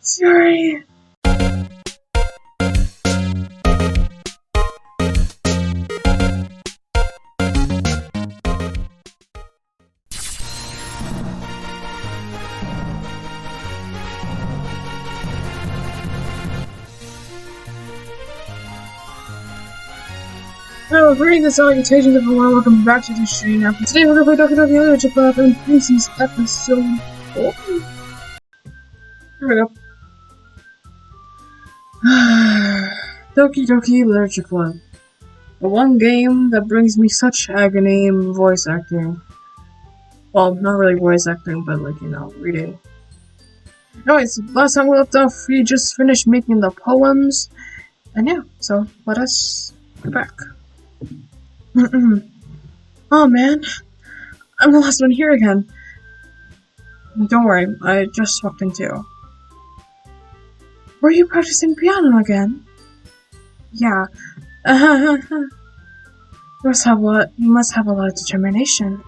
Sorry. Hello, greetings and salutations everyone, welcome back to the stream. Now, today we're going to play Doki Doki Literature Club in Pieces episode 4. Here we go. Doki Doki Literature Club. The one game that brings me such agony in voice acting. Well, not really voice acting, but like, you know, reading. Anyways, last time we left off, we just finished making the poems. And yeah, so let us get back. Oh man, I'm the last one here again. Don't worry, I just walked in too. Were you practicing piano again? Yeah. You must have a lot of determination.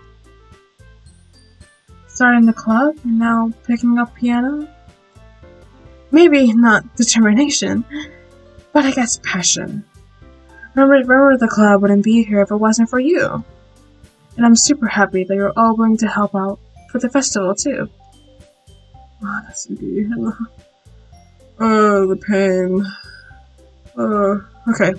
Starting the club, now picking up piano? Maybe not determination, but I guess passion. Remember the club wouldn't be here if it wasn't for you. And I'm super happy that you're all willing to help out for the festival too. Oh, that's indeed. Oh, the pain. Oh, okay.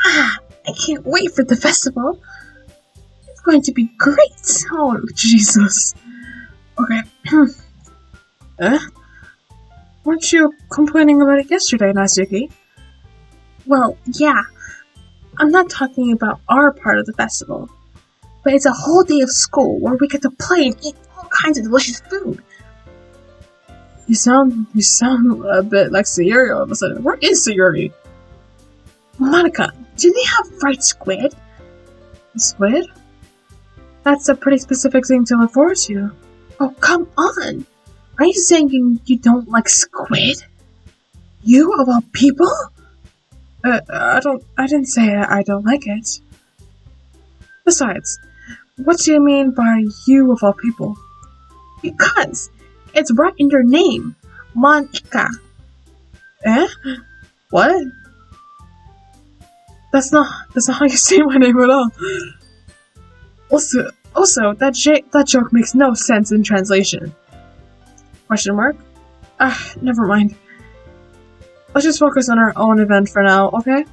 I can't wait for the festival. It's going to be great. Oh, Jesus. Okay. Weren't you complaining about it yesterday, Natsuki? Well, yeah. I'm not talking about our part of the festival. But it's a whole day of school where we get to play and eat all kinds of delicious food. You sound a bit like Sayuri all of a sudden. Where is Sayuri? Monica, do they have fried squid? Squid? That's a pretty specific thing to look forward to. Oh, come on! Are you saying you don't like squid? You, of all people? I didn't say I don't like it. Besides, what do you mean by you of all people? Because it's right in your name. Monica. Eh? What? That's not how you say my name at all. Also, that joke makes no sense in translation. Question mark? Never mind. Let's just focus on our own event for now, okay?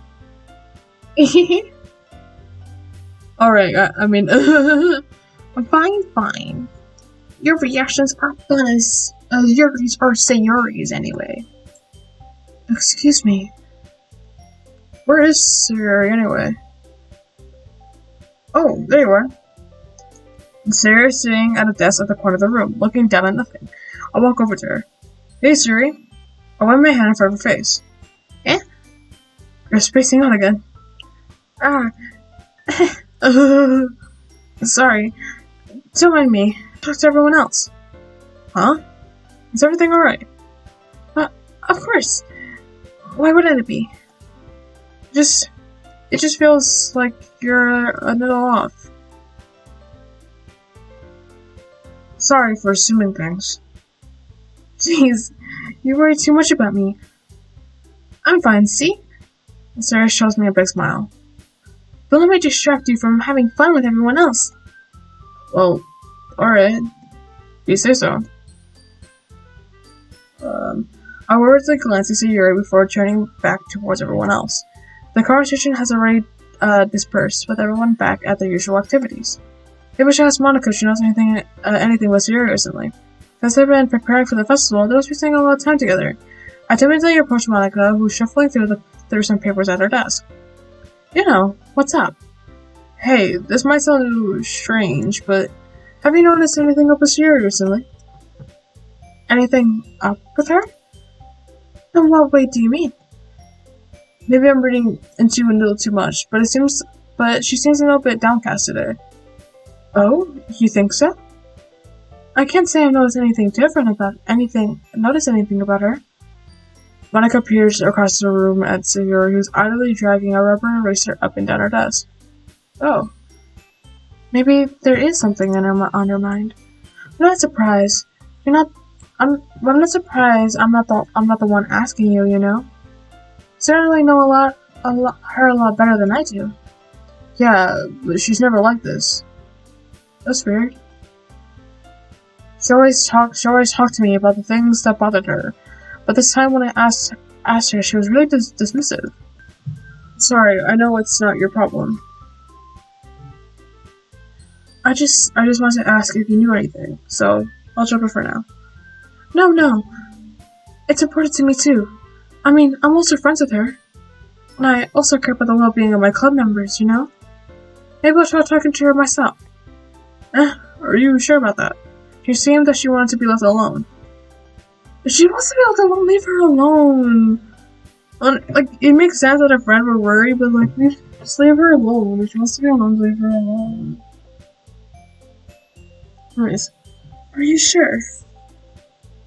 Alright, I mean, fine. Your reactions are fun as Yuri's or Sayuri's anyway. Excuse me. Where is Sayuri anyway? Oh, there you are. Sayuri is sitting at a desk at the corner of the room, looking down at nothing. I'll walk over to her. Hey, Sayuri. I wave my hand in front of her face. Eh? You're spacing out again. Sorry. Don't mind me. Talk to everyone else. Huh? Is everything alright? Of course. Why wouldn't it be? It just feels like you're a little off. Sorry for assuming things. Jeez, you worry too much about me. I'm fine, see? Sarah shows me a big smile. Don't let me distract you from having fun with everyone else. Well, alright. You say so. I worriedly glance at Sayuri before turning back towards everyone else. The conversation has already dispersed, with everyone back at their usual activities. Maybe we should ask Monica if she knows anything with Sayuri recently. Since they've been preparing for the festival, they must be spending a lot of time together. I timidly approached Monica, who's shuffling through some papers at her desk. You know, what's up? Hey, this might sound strange, but have you noticed anything up with Sayuri recently? Anything up with her? In what way do you mean? Maybe I'm reading into a little too much, but she seems a little bit downcast today. Oh, you think so? I can't say I've noticed anything about her. Monica peers across the room at Sayuri, who's idly dragging a rubber eraser up and down her desk. Oh. Maybe there is something on her mind. I'm not surprised. You're not. I'm not surprised. I'm not the one asking you. You know. Certainly know her a lot better than I do. Yeah, but she's never like this. That's weird. She always talked to me about the things that bothered her, but this time when I asked her, she was really dismissive. Sorry, I know it's not your problem. I just wanted to ask if you knew anything, so I'll drop it for now. No. It's important to me too. I mean, I'm also friends with her. And I also care about the well-being of my club members, you know? Maybe I'll try talking to her myself. Are you sure about that? She seemed that she wanted to be left alone. If she wants to be left alone, leave her alone. Like, it makes sense that a friend would worry, but like, just leave her alone. If she wants to be alone, leave her alone. Anyways, are you sure?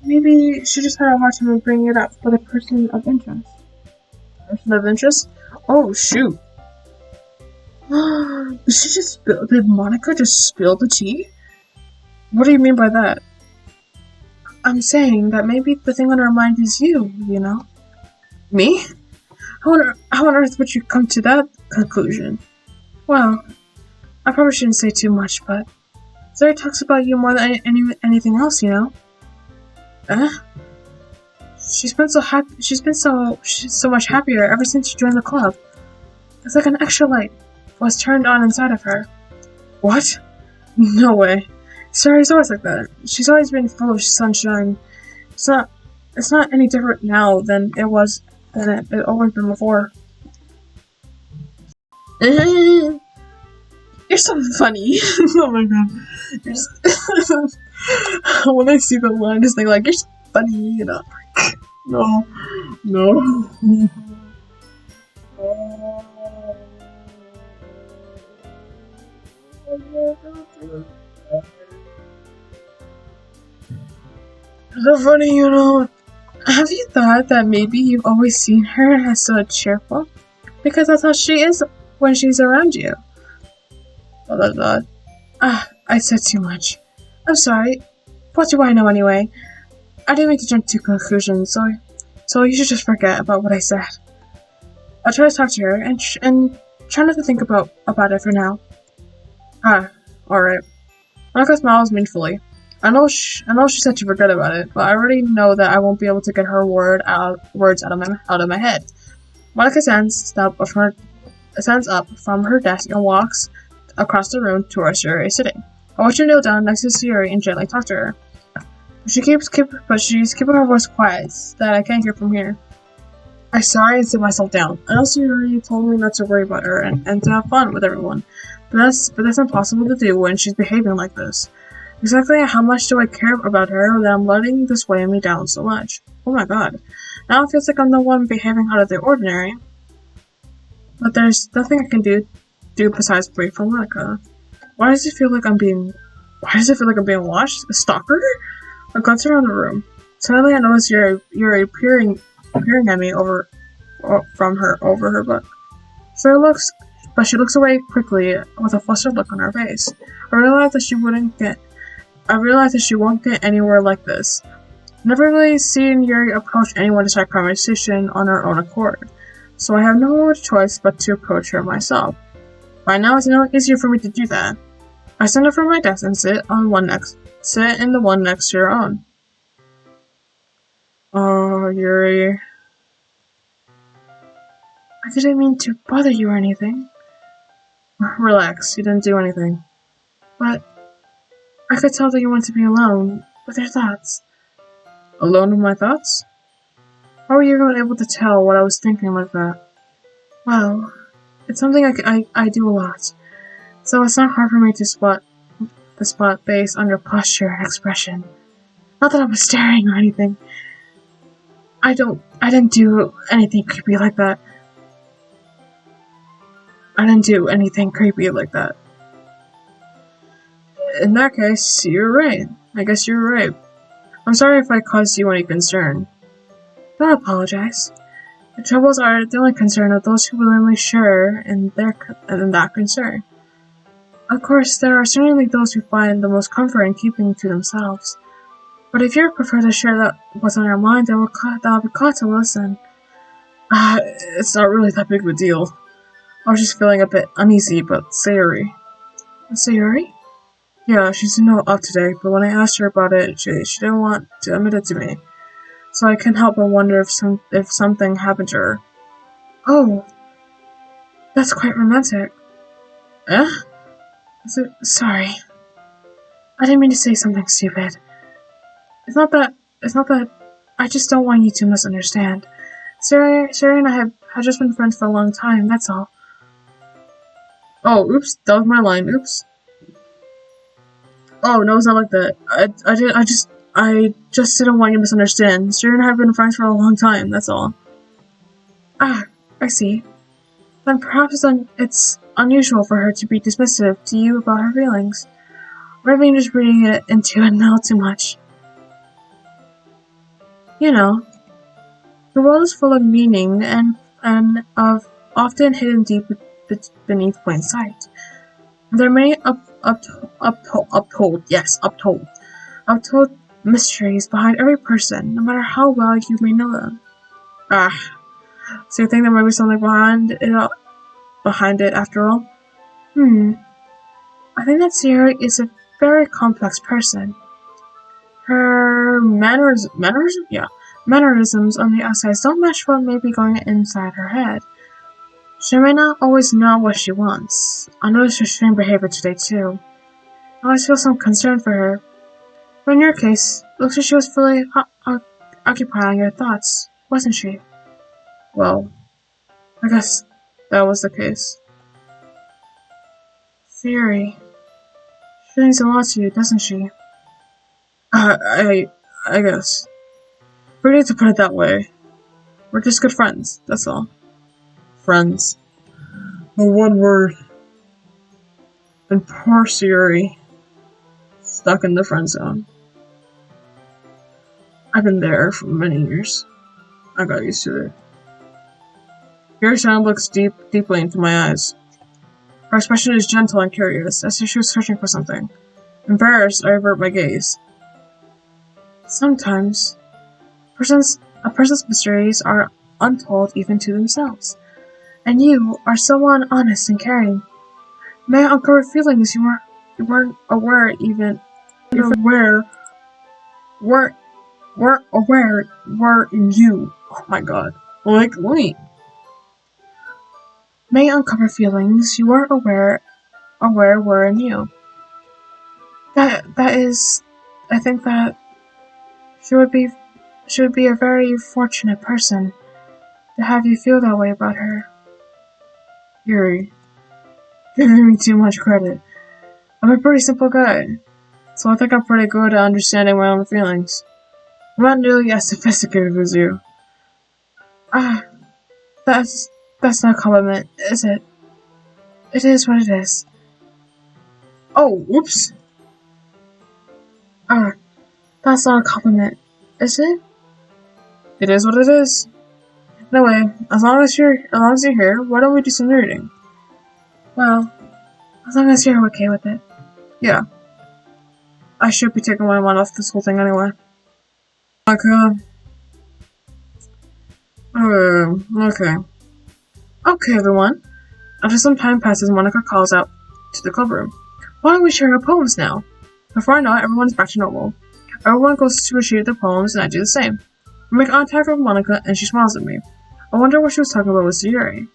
Maybe she just had a hard time bringing it up with a person of interest. Person of interest? Oh, shoot. Did Monica just spill the tea? What do you mean by that? I'm saying that maybe the thing on her mind is you know? Me? How on earth would you come to that conclusion? Well, I probably shouldn't say too much, but Zuri talks about you more than anything else, you know? She's been so much happier ever since she joined the club. It's like an extra light was turned on inside of her. What? No way. Zuri's always like that. She's always been full of sunshine. It's not any different now than it always been before. You're so funny. Oh my god. When I see the line, I just think like, you're so funny, you know. No. So funny, you know. Have you thought that maybe you've always seen her as so cheerful? Because that's how she is when she's around you. I said too much. I'm sorry. What do I know anyway? I didn't mean to jump to conclusions, so you should just forget about what I said. I'll try to talk to her and try not to think about it for now. Alright. Monica smiles meaningfully. I know she said to forget about it, but I already know that I won't be able to get her words out of my head. Monica stands up from her desk and walks across the room to where Yuri is sitting. I watch her kneel down next to Yuri and gently talk to her. But she's keeping her voice quiet so that I can't hear from here. I sigh and sit myself down. I know Yuri told me not to worry about her and to have fun with everyone, but that's impossible to do when she's behaving like this. Exactly how much do I care about her that I'm letting this weigh me down so much? Oh my god. Now it feels like I'm the one behaving out of the ordinary. But there's nothing I can do besides wait for Monica. Why does it feel like I'm being watched? A stalker? I glance around the room. Suddenly I notice Yuri peering at me over her book. She looks away quickly with a flustered look on her face. I realize that she won't get anywhere like this. Never really seen Yuri approach anyone to start conversation on her own accord, so I have no choice but to approach her myself. By now it's no easier for me to do that. I stand up from my desk and sit in the one next to your own. Oh, Yuri. I didn't mean to bother you or anything. Relax, you didn't do anything. But I could tell that you want to be alone with your thoughts. Alone with my thoughts? How were you even able to tell what I was thinking like that? Well, it's something I do a lot, so it's not hard for me to spot based on your posture and expression. Not that I was staring or anything. I didn't do anything creepy like that. In that case, you're right. I guess you're right. I'm sorry if I caused you any concern. Don't apologize. The troubles are the only concern of those who willingly share in that concern. Of course, there are certainly those who find the most comfort in keeping to themselves. But if you prefer to share that what's on your mind, then I'll be glad to listen. It's not really that big of a deal. I was just feeling a bit uneasy about Sayuri. Sayuri? Yeah, she's not up today, but when I asked her about it, she didn't want to admit it to me. So I can't help but wonder if something happened to her. Oh, that's quite romantic. Eh? Sorry. I didn't mean to say something stupid. It's not that, I just don't want you to misunderstand. Sayuri and I have just been friends for a long time, that's all. Oh, oops, that was my line, oops. Oh, no, it's not like that. I just didn't want you to misunderstand. Sayuri and I have been friends for a long time, that's all. Ah, I see. Then perhaps it's unusual for her to be dismissive to you about her feelings. Or maybe I'm just reading it into it now too much. You know, the world is full of meaning and of often hidden deep beneath plain sight. There are many uptold mysteries behind every person, no matter how well you may know them. So you think there might be something behind it after all? I think that Sayuri is a very complex person. Her mannerisms on the outside don't match what may be going inside her head. She may not always know what she wants. I noticed her strange behavior today too. I always feel some concern for her. But in your case, it looks like she was fully occupying your thoughts, wasn't she? Well, I guess that was the case. Sayuri. She means a lot to you, doesn't she? I guess. We need to put it that way. We're just good friends, that's all. Friends. The one word. And poor Sayuri. Stuck in the friend zone. I've been there for many years. I got used to it. Yuri-san looks deeply into my eyes. Her expression is gentle and curious, as if she was searching for something. Embarrassed, I avert my gaze. Sometimes, a person's mysteries are untold even to themselves. And you are someone honest and caring. May I uncover feelings you weren't aware were in you. Oh my god. Like, wait. May I uncover feelings you weren't aware were in you. That is, I think that she would be a very fortunate person to have you feel that way about her. Yuri, giving me too much credit. I'm a pretty simple guy, so I think I'm pretty good at understanding my own feelings. I'm not nearly as sophisticated as you. That's not a compliment, is it? It is what it is. Oh, whoops. That's not a compliment, is it? It is what it is. Anyway, as long as you're here, why don't we do some reading? Well, as long as you're okay with it. Yeah. I should be taking my mind off this whole thing anyway. Okay. Okay, everyone. After some time passes, Monica calls out to the club room. Why don't we share our poems now? Before I know it, everyone's back to normal. Everyone goes to retrieve their poems, and I do the same. I make eye contact with Monica, and she smiles at me. I wonder what she was talking about with Sayuri.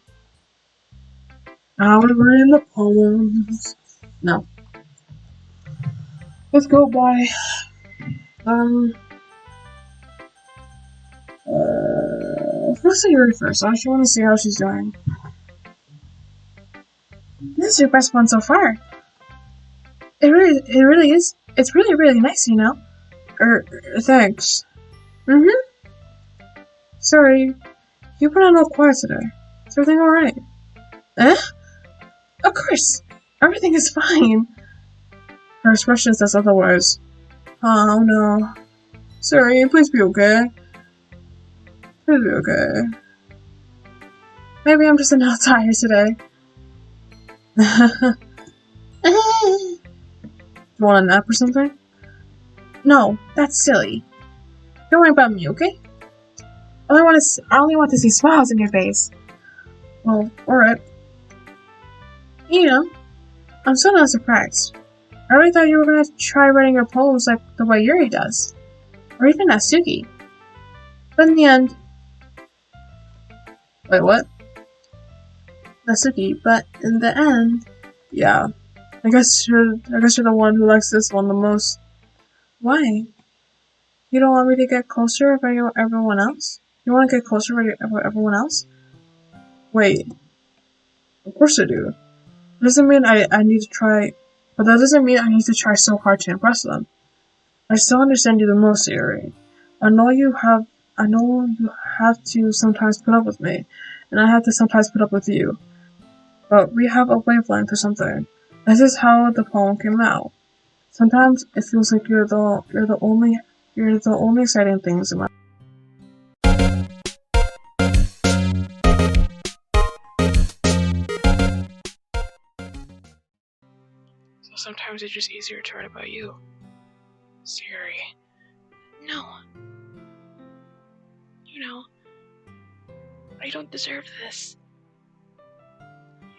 Now we're reading the poems. No. Let's go by. Let's see Sayuri first. I actually want to see how she's doing. This is your best one so far. It really is. It's really, really nice, you know. Thanks. Sorry, you put on all quiet today. Is everything alright? Of course. Everything is fine. Her expression says otherwise. Oh no. Sorry, please be okay. Please be okay. Maybe I'm just a little tired today. You want a nap or something? No, that's silly. Don't worry about me, okay? I only want to see smiles in your face. Well, alright. You know, I'm still not surprised. I really thought you were gonna try writing your poems like the way Yuri does. Or even Natsuki. But in the end... Wait, what? Natsuki, but in the end... Yeah. I guess you're the one who likes this one the most. Why? You don't want me to get closer with everyone else? You want to get closer with everyone else? Wait. Of course I do. Doesn't mean I need to try, but that doesn't mean I need to try so hard to impress them. I still understand you the most, Yuri. I know you have to sometimes put up with me, and I have to sometimes put up with you. But we have a wavelength or something. This is how the poem came out. Sometimes it feels like you're the only exciting things in my life. So sometimes it's just easier to write about you. Siri. No. You know, I don't deserve this.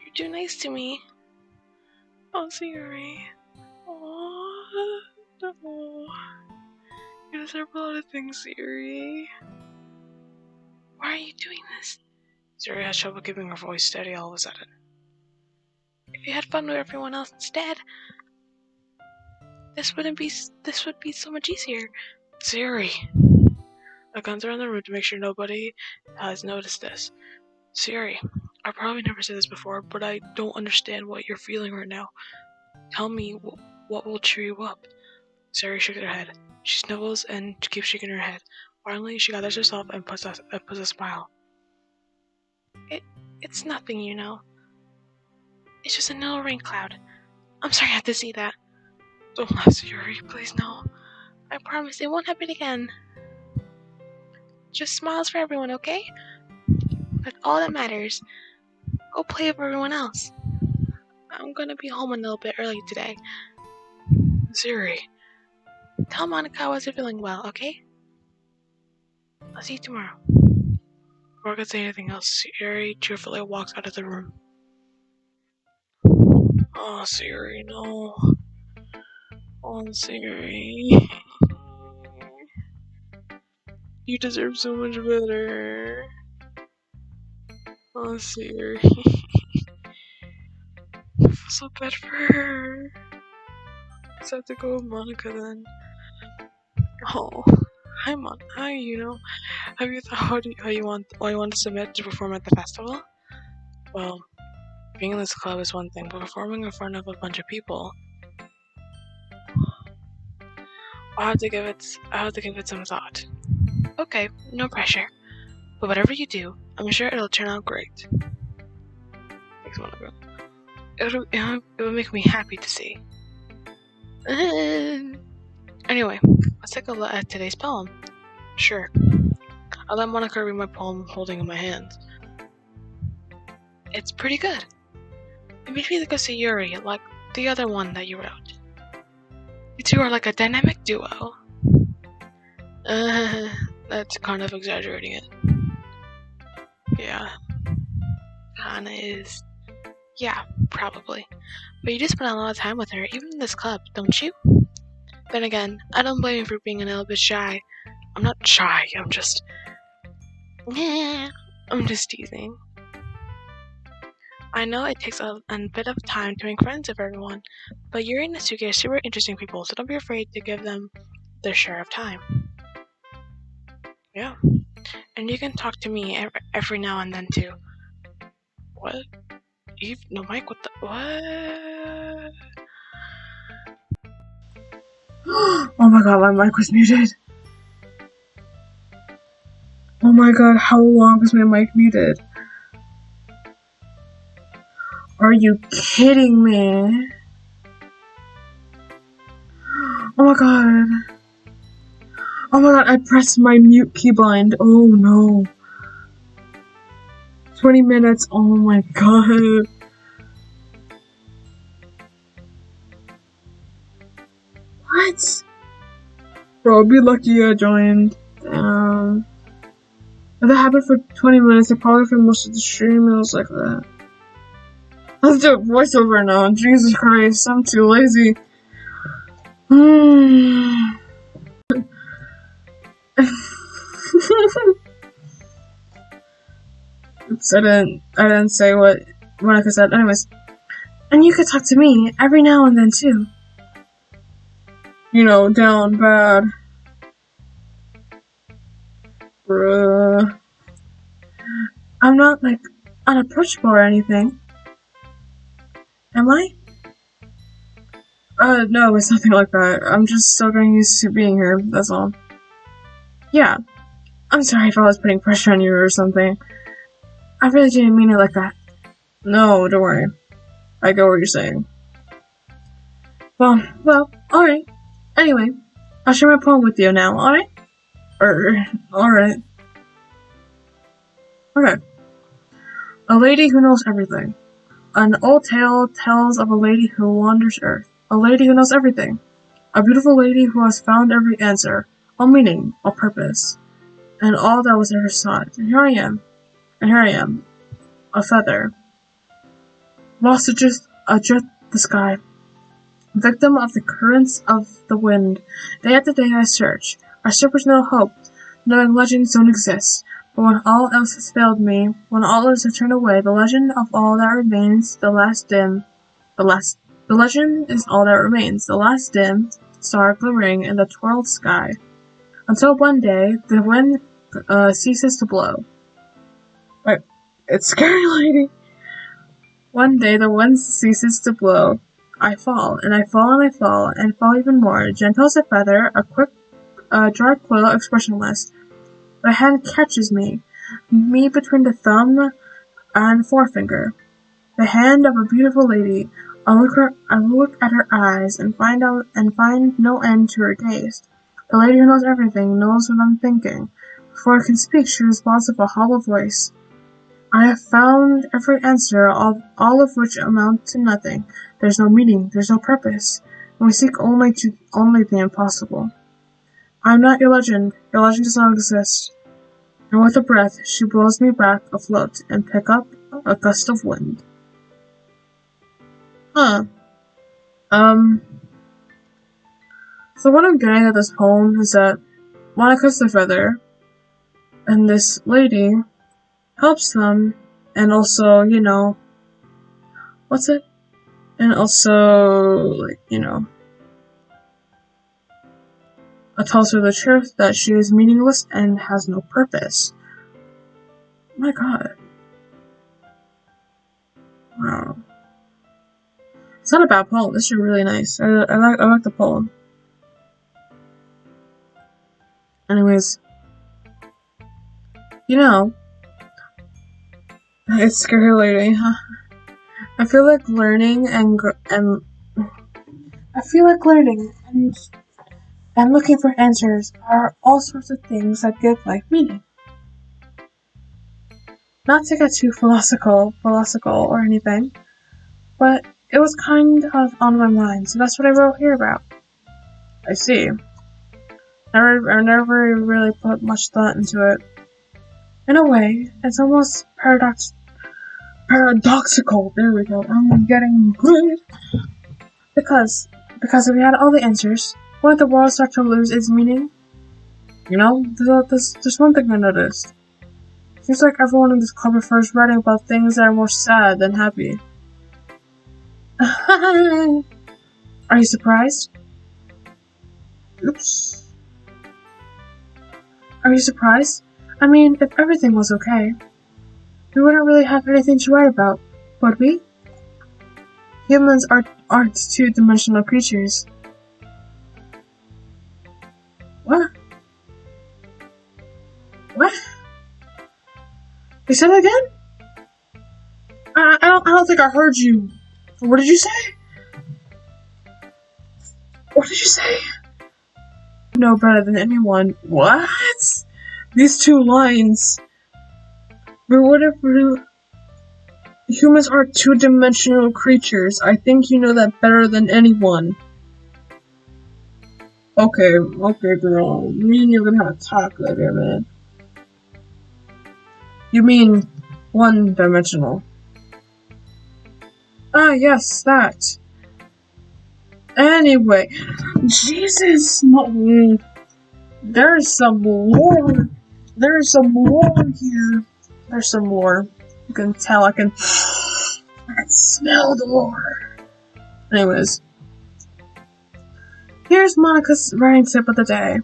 You're too nice to me. Oh, Siri. Oh, no. You deserve a lot of things, Siri. Why are you doing this? Siri has trouble keeping her voice steady all of a sudden. If you had fun with everyone else instead, this would be so much easier. Siri. I glance around the room to make sure nobody has noticed this. Siri, I probably never said this before, but I don't understand what you're feeling right now. Tell me what will cheer you up. Siri shook her head. She snivels and keeps shaking her head. Finally, she gathers herself and puts a smile. It's nothing, you know. It's just a little rain cloud. I'm sorry I had to see that. Don't laugh, Siri. Please, no. I promise it won't happen again. Just smiles for everyone, okay? That's all that matters. Go play with everyone else. I'm gonna be home a little bit early today. Siri, tell Monica I wasn't feeling well, okay? I'll see you tomorrow. Before I could say anything else, Siri cheerfully walks out of the room. Oh, Siri, no. Oh, Siri. You deserve so much better. Oh, Siri. I feel so bad for her. I just have to go with Monica then. Oh, hi, Mon. Hi, you know. Have you thought how you want to submit to perform at the festival? Well, being in this club is one thing, but performing in front of a bunch of people, I have to give it some thought. Okay, no pressure. But whatever you do, I'm sure it'll turn out great. Thanks, Monica. It will make me happy to see. Anyway, let's take a look at today's poem. Sure. I'll let Monica read my poem holding in my hands. It's pretty good. It made me think of Sayuri, like the other one that you wrote. You two are like a dynamic duo. That's kind of exaggerating it. Yeah. Kinda is. Yeah, probably. But you do spend a lot of time with her, even in this club, don't you? Then again, I don't blame you for being a little bit shy. I'm not shy, I'm just teasing. I know it takes a bit of time to make friends with everyone, but Yuri and Natsuki are super interesting people, so don't be afraid to give them their share of time. Yeah. And you can talk to me every now and then too. What? Eve? No, Mike, what the? What? Oh my god, my mic was muted. Oh my god, how long was my mic muted? Are you kidding me? Oh my god. Oh my god, I pressed my mute keybind. Oh no. 20 minutes. Oh my god. Bro, be lucky I joined. If that happened for 20 minutes, I probably for most of the stream, it was like that. Let's do a voiceover now. Jesus Christ, I'm too lazy. Oops, I didn't say what Monica said. Anyways. And you could talk to me every now and then too. You know, down bad. Bruh. I'm not, like, unapproachable or anything. Am I? No, it's nothing like that. I'm just still getting used to being here, that's all. Yeah. I'm sorry if I was putting pressure on you or something. I really didn't mean it like that. No, don't worry. I get what you're saying. Well, alright. Anyway, I'll share my poem with you now, alright? Alright. Okay. A lady who knows everything. An old tale tells of a lady who wanders Earth. A lady who knows everything. A beautiful lady who has found every answer, all meaning, all purpose, and all that was ever sought. And here I am, a feather, lost adrift the sky, victim of the currents of the wind. Day after day I search with no hope, knowing legends don't exist. But when all else has failed me, when all else has turned away, the legend of all that remains, the legend is all that remains, the last dim star glimmering in the twirled sky. Until one day, the wind ceases to blow. Wait, it's Scary Lady. One day, the wind ceases to blow. I fall, and I fall, and I fall, and fall even more. Gentle as a feather, a quick, dry quill, expressionless. The hand catches me between the thumb and forefinger. The hand of a beautiful lady. I look at her eyes and find no end to her gaze. The lady who knows everything knows what I'm thinking. Before I can speak, she responds with a hollow voice. I have found every answer, all of which amount to nothing. There's no meaning, there's no purpose, and we seek only the impossible. I am not your legend does not exist. And with a breath, she blows me back afloat and pick up a gust of wind. Huh. So what I'm getting at this poem is that Monica's the feather, and this lady helps them, and also, you know, and also, like, you know, it tells her the truth that she is meaningless and has no purpose. Oh my god. Wow. It's not a bad poem, this is really nice. I like the poem. Anyways, you know, it's Scary Lady, huh? I feel like learning and looking for answers are all sorts of things that give life meaning. Not to get too philosophical or anything, but it was kind of on my mind, so that's what I wrote here about. I see. I never really put much thought into it. In a way, it's almost paradoxical. There we go. I'm getting good. Because if we had all the answers, wouldn't the world start to lose its meaning? You know, there's one thing I noticed. Seems like everyone in this club prefers writing about things that are more sad than happy. Are you surprised? Oops. Are you surprised? I mean, if everything was okay, we wouldn't really have anything to write about, would we? Humans aren't two-dimensional creatures. What? What? You said it again? I don't think I heard you. What did you say? What did you say? You know better than anyone. What? These two lines. But what if humans are two-dimensional creatures? I think you know that better than anyone. Okay, girl. Me and you're gonna have a talk later, man. You mean one-dimensional? Ah, yes, that. Anyway, Jesus, there's some more. There's some more here. There's some more. You can tell. I can smell the more. Anyways, here's Monica's writing tip of the day.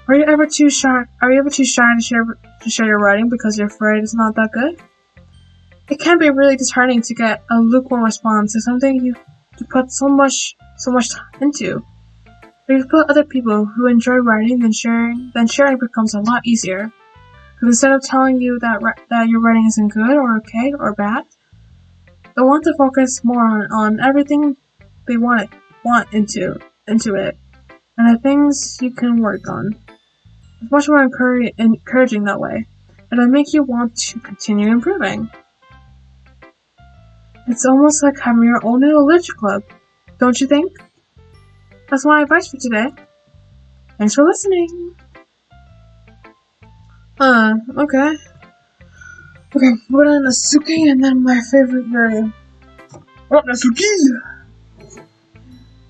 Are you ever too shy? Are you ever too shy to share your writing because you're afraid it's not that good? It can be really disheartening to get a lukewarm response to something you put so much time into. But if you put other people who enjoy writing, then sharing becomes a lot easier. Because instead of telling you that your writing isn't good or okay or bad, they want to focus more on everything they want into it, and the things you can work on. It's much more encouraging that way, and it'll make you want to continue improving. It's almost like having your own little literature club, don't you think? That's my advice for today. Thanks for listening. Okay. Okay, we're on Natsuki and then my favorite game. Oh, Natsuki!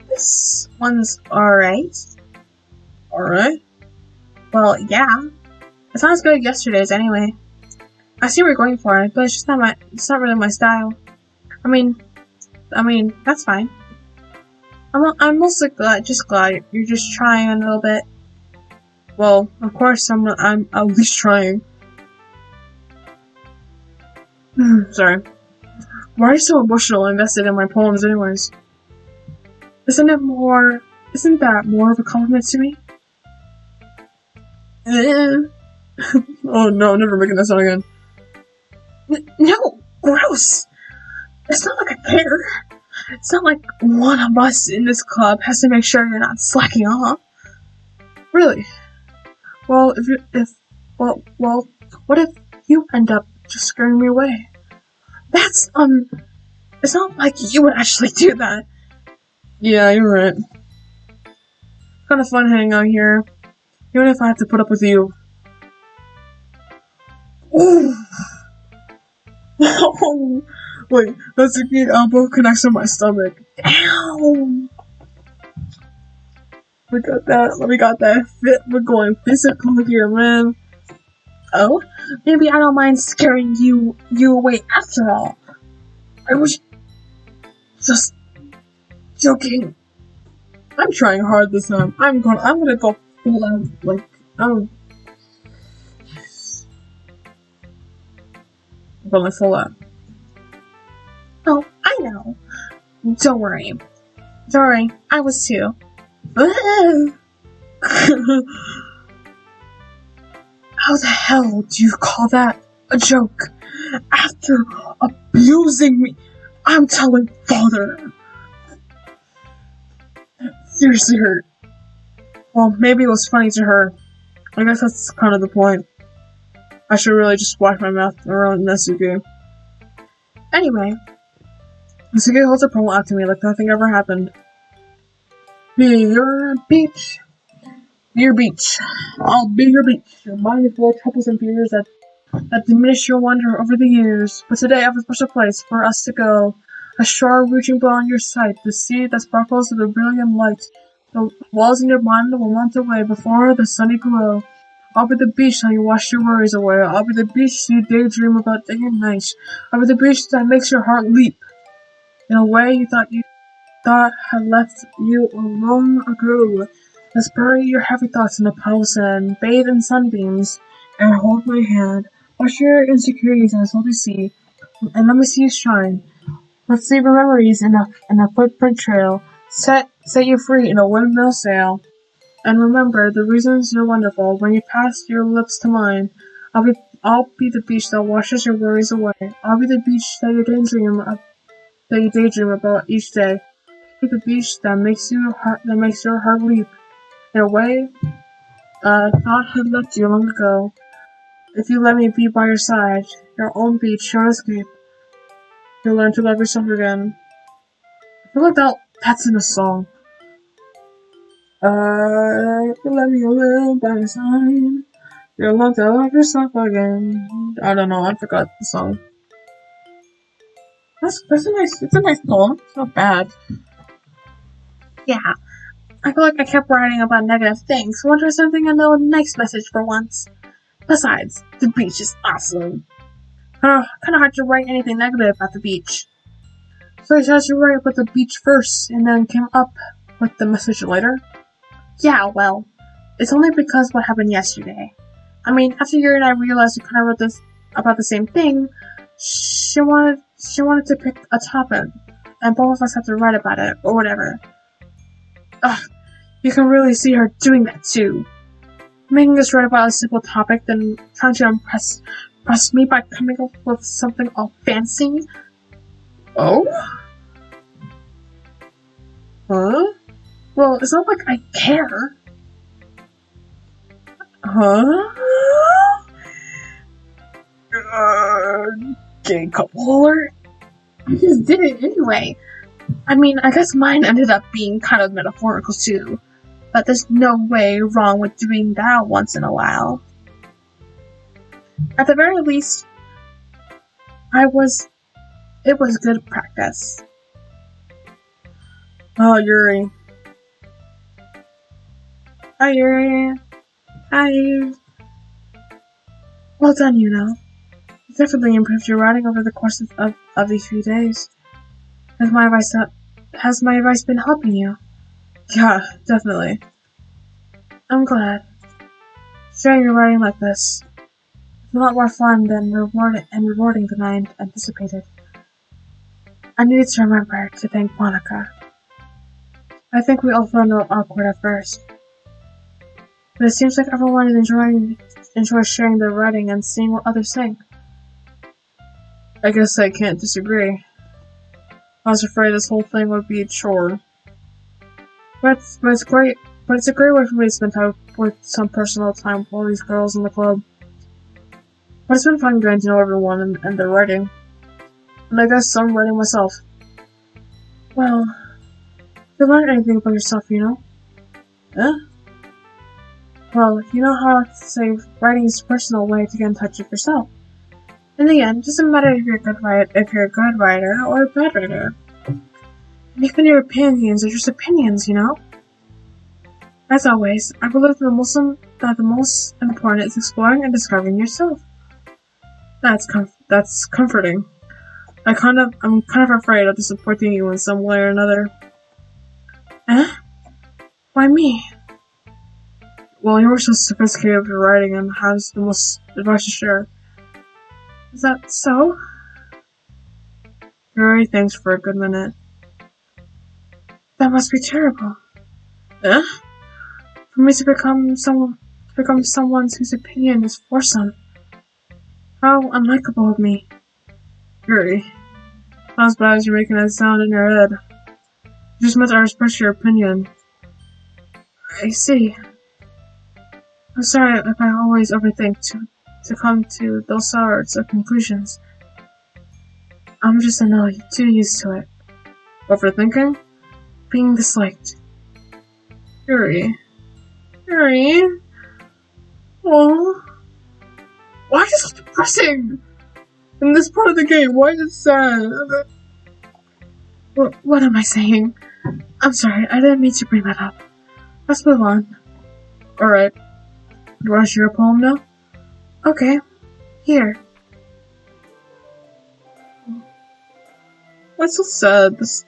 This one's alright. Alright? Well, yeah. It sounds good yesterday's anyway. I see what you're going for, but it's not really my style. I mean, that's fine. I'm mostly glad you're just trying a little bit. Well, of course I'm at least trying. Sorry. Why are you so emotional and invested in my poems anyways? Isn't that more of a compliment to me? Oh no, never making that sound again. No! Gross! It's not like I care. It's not like one of us in this club has to make sure you're not slacking off. Really? Well, what if you end up just scaring me away? That's, it's not like you would actually do that. Yeah, you're right. It's kind of fun hanging out here, even if I have to put up with you. Ooh. Oh, wait, that's a good elbow connects to my stomach. Ow! We got that fit. We're going physical here, man. Oh, maybe I don't mind scaring you away after all. I was just joking. I'm trying hard this time. I'm gonna go full out, like, I'm going full out. Oh, I know. Don't worry, I was too. How the hell do you call that a joke? After abusing me, I'm telling father. Seriously hurt. Well, maybe it was funny to her. I guess that's kind of the point. I should really just wash my mouth around Natsuki. Anyway, Natsuki holds a pole out to me like nothing ever happened. Be your beach. Your beach. I'll be your beach. Your mind is full of troubles and fears that diminish your wonder over the years. But today I have a special place for us to go. A shore reaching beyond your sight, the sea that sparkles with a brilliant light. The walls in your mind will melt away before the sunny glow. I'll be the beach that you wash your worries away. I'll be the beach you daydream about day and night. I'll be the beach that makes your heart leap in a way you thought had left you long ago. Let's bury your heavy thoughts in the puddle of sand, bathe in sunbeams, and hold my hand. Wash your insecurities in the salty sea, and let me see you shine. Let's leave your memories in a footprint trail. Set you free in a windmill sail. And remember the reasons you're wonderful. When you pass your lips to mine, I'll be the beach that washes your worries away. I'll be the beach that you daydream about each day. I'll be the beach that makes your heart leap in a way thought had left you long ago. If you let me be by your side, your own beach, your escape, you'll learn to love yourself again. I feel like that's in a song. Let me live by the sign. You're allowed to love yourself again. I don't know, I forgot the song. It's a nice poem. It's not bad. Yeah, I feel like I kept writing about negative things. Wonder if something I know a nice message for once. Besides, the beach is awesome. Kinda hard to write anything negative about the beach. So you had to write about the beach first, and then came up with the message later? Yeah, well, it's only because what happened yesterday. I mean, after you and I realized we kinda wrote this about the same thing, she wanted to pick a topic, and both of us had to write about it, or whatever. Ugh, you can really see her doing that too. Making us write about a simple topic, then trying to impress me by coming up with something all fancy. Oh? Huh? Well, it's not like I care. Huh? Gay couple alert? I just did it anyway. I mean, I guess mine ended up being kind of metaphorical too. But there's no way wrong with doing that once in a while. At the very least, it was good practice. Oh, Yuri. Hi, Yuri. Hi. Well done, you know. You definitely improved your writing over the course of these few days. Has my advice been helping you? Yeah, definitely. I'm glad. Sharing your writing like this is a lot more fun than rewarding than I anticipated. I needed to remember to thank Monica. I think we all found it awkward at first, but it seems like everyone enjoys sharing their writing and seeing what others think. I guess I can't disagree. I was afraid this whole thing would be a chore. But it's great. But it's a great way for me to spend time with some personal time with all these girls in the club. But it's been fun getting to know everyone and their writing. And I guess I'm writing myself. Well, you learn anything about yourself, you know? Huh? Well, you know how to say writing is a personal way to get in touch with yourself. In the end, it doesn't matter if you're a good writer or a bad writer. And even your opinions are just opinions, you know? As always, I believe that the most important is exploring and discovering yourself. That's comforting. I'm kind of afraid of disappointing you in some way or another. Eh? Why me? Well, you were so sophisticated with your writing and has the most advice to share. Is that so? Yuri thinks for a good minute. That must be terrible. Eh? For me to become someone whose opinion is forced. How unlikable of me. Yuri. Not as bad as you're making that sound in your head. You just meant to express your opinion. I see. I'm sorry if I always overthink to come to those sorts of conclusions. I'm just too used to it. Overthinking? Being disliked. Yuri. Oh. Why is it so depressing? In this part of the game, why is it sad? What am I saying? I'm sorry, I didn't mean to bring that up. Let's move on. Alright. You want to share a poem now? Okay. Here. What's so sad, this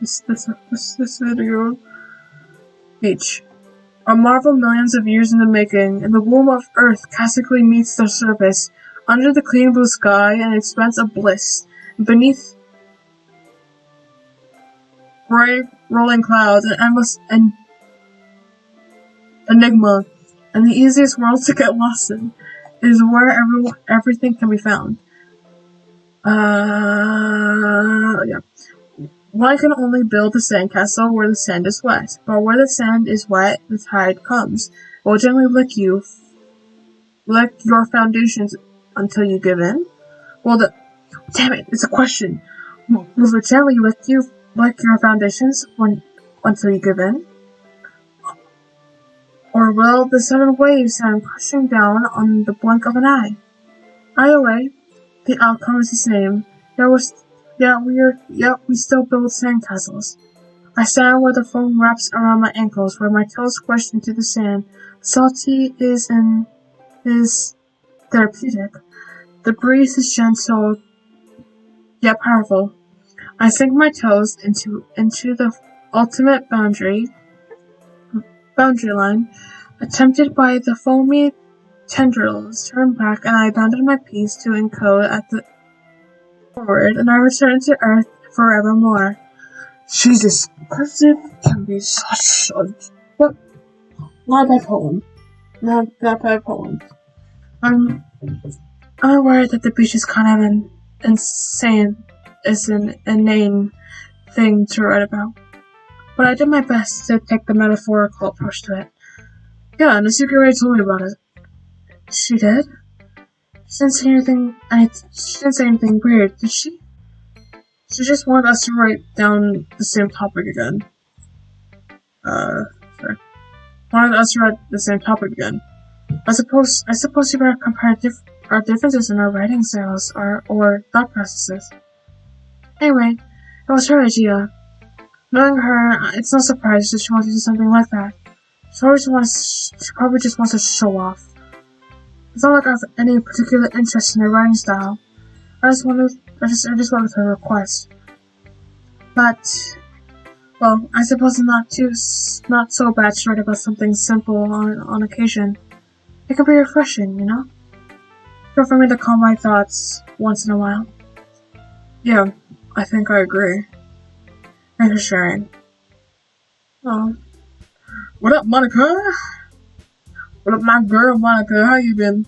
video? H. A marvel millions of years in the making, in the womb of Earth classically meets the surface, under the clean blue sky, an expanse of bliss, beneath bright rolling clouds, an endless enigma, and the easiest world to get lost in is where everything can be found. Yeah. One can only build the sandcastle where the sand is wet, but where the sand is wet, the tide comes. It will gently lick your foundations until you give in. Damn it, it's a question. Will it gently lick your foundations until you give in? Or will the 7 waves sound crashing down on the blink of an eye? Either way, the outcome is the same. We still build sandcastles. I stand where the foam wraps around my ankles, where my toes squish into the sand. Salty is therapeutic. The breeze is gentle yet powerful. I sink my toes into the ultimate boundary line. Tempted by the foamy tendrils, turned back, and I abandon my piece to encode at the forward, and I return to Earth forevermore. Jesus, cursive can be such a... What? Not that poem. Not that poem. I'm aware that the beach is kind of an inane thing to write about, but I did my best to take the metaphorical approach to it. Yeah, and the secret already told me about it. She did? She didn't say anything weird, did she? She just wanted us to write down the same topic again. Sorry. Wanted us to write the same topic again. I suppose you better compare our differences in our writing styles or thought processes. Anyway, it was her idea. Knowing her, it's no surprise that she wants to do something like that. She probably just wants to show off. It's not like I have any particular interest in her writing style. I just went with her request. But, well, I suppose it's not so bad to write about something simple on occasion. It can be refreshing, you know? Good for me to calm my thoughts once in a while. Yeah, I think I agree. Thanks for sharing. Oh. What up, Monica? What up, my girl, Monica? How you been?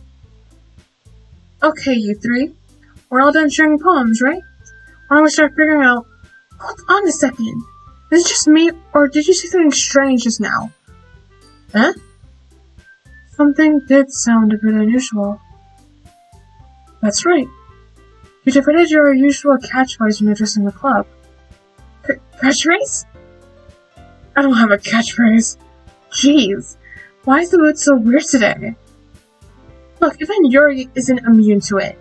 Okay, you three. We're all done sharing poems, right? Why don't we start figuring out... Hold on a second. Is it just me, or did you see something strange just now? Huh? Something did sound a bit unusual. That's right. You defended your usual catchphrase when addressing the club. Catchphrase? I don't have a catchphrase. Jeez. Why is the mood so weird today? Look, even Yuri isn't immune to it.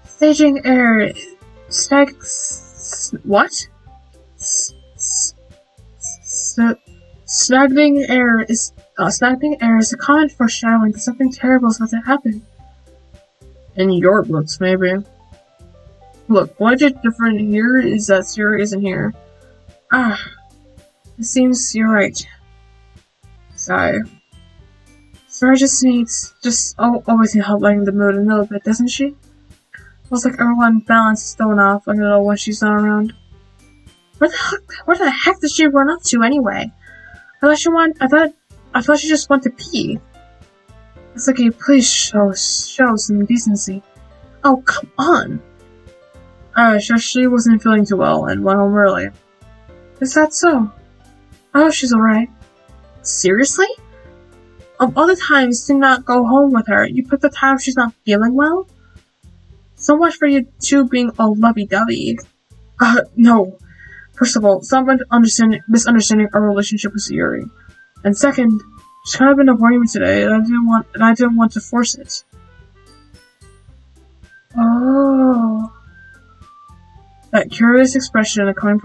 Staging air... What? Snagging air is a common foreshadowing that something terrible is about to happen. In your books, maybe. Look, what's different here is that Yuri isn't here. It seems you're right. Sigh. Sarah always needs help lighting the mood a little bit, doesn't she? Feels like everyone balance is thrown off a little when she's not around. Where the heck did she run up to anyway? I thought she just went to pee. It's like, please show some decency. Oh, come on! She wasn't feeling too well and went home early. Is that so? I hope she's alright. Seriously? Of all the times to not go home with her, you pick the time she's not feeling well? So much for you two being all lovey-dovey. No. First of all, stop misunderstanding our relationship with Yuri. And second, she's kind of been avoiding me today, and I didn't want to force it. Oh. That curious expression coming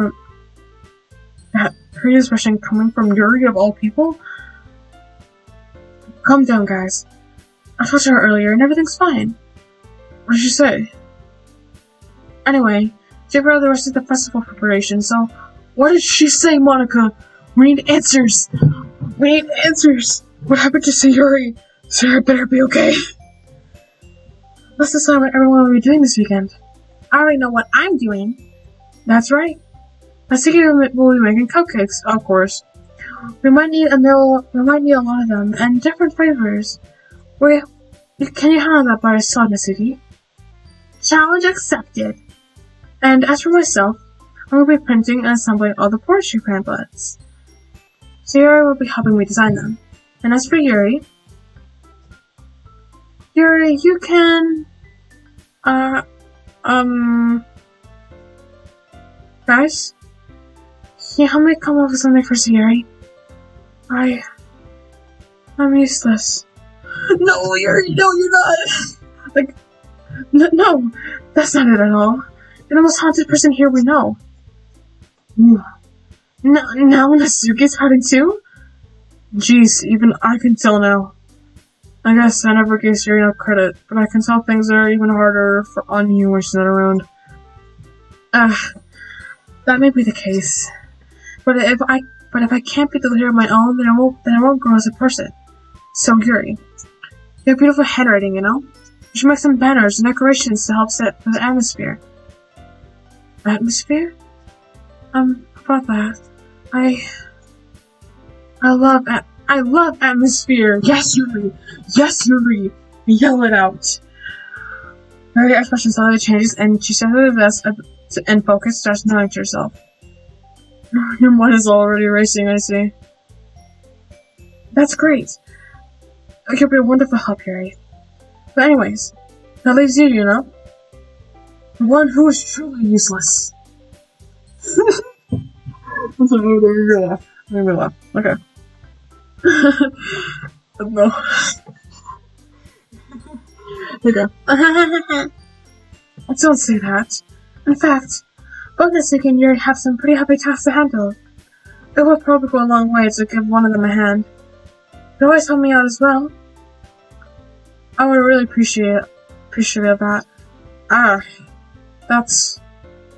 from Yuri of all people? Calm down, guys. I talked to her earlier and everything's fine. What did she say? Anyway, give her the rest of the festival preparation, so... What did she say, Monica? We need answers! We need answers! What happened to Sayuri? Sarah better be okay. Let's decide what everyone will be doing this weekend. I already know what I'm doing. That's right. I think we'll be making cupcakes, of course. We might need a lot of them, and different flavors. Can you handle that by yourself, Miss Iggy? Challenge accepted. And as for myself, I will be printing and assembling all the poetry pamphlets. So Yuri will be helping me design them. And as for Yuri, you can, guys, can you help me come up with something for Yuri? I'm useless. No, you're not. Like, no, that's not it at all. You're the most haunted person here we know. Now Natsuki's hiding too? Jeez, even I can tell now. I guess I never gave Siri enough credit, but I can tell things are even harder on you when she's not around. That may be the case. But if I can't be the leader of my own, then I won't grow as a person. So Yuri, you have beautiful handwriting, you know? You should make some banners and decorations to help set the atmosphere. Atmosphere? About that. I love atmosphere. Yes, Yuri. Yes, Yuri. Yell it out. Her expression suddenly changes, and she steps to the desk and focus starts nodding to herself. Your mind is already racing, I see. That's great. You'll be a wonderful help, Yuri. But anyways, that leaves you, you know? The one who is truly useless. I'm sorry, let me laugh. Okay. No. Okay. Don't say that. In fact, both Natsuki and Yuri have some pretty heavy tasks to handle. It will probably go a long way to give one of them a hand. But always help me out as well. I would really appreciate that. That's...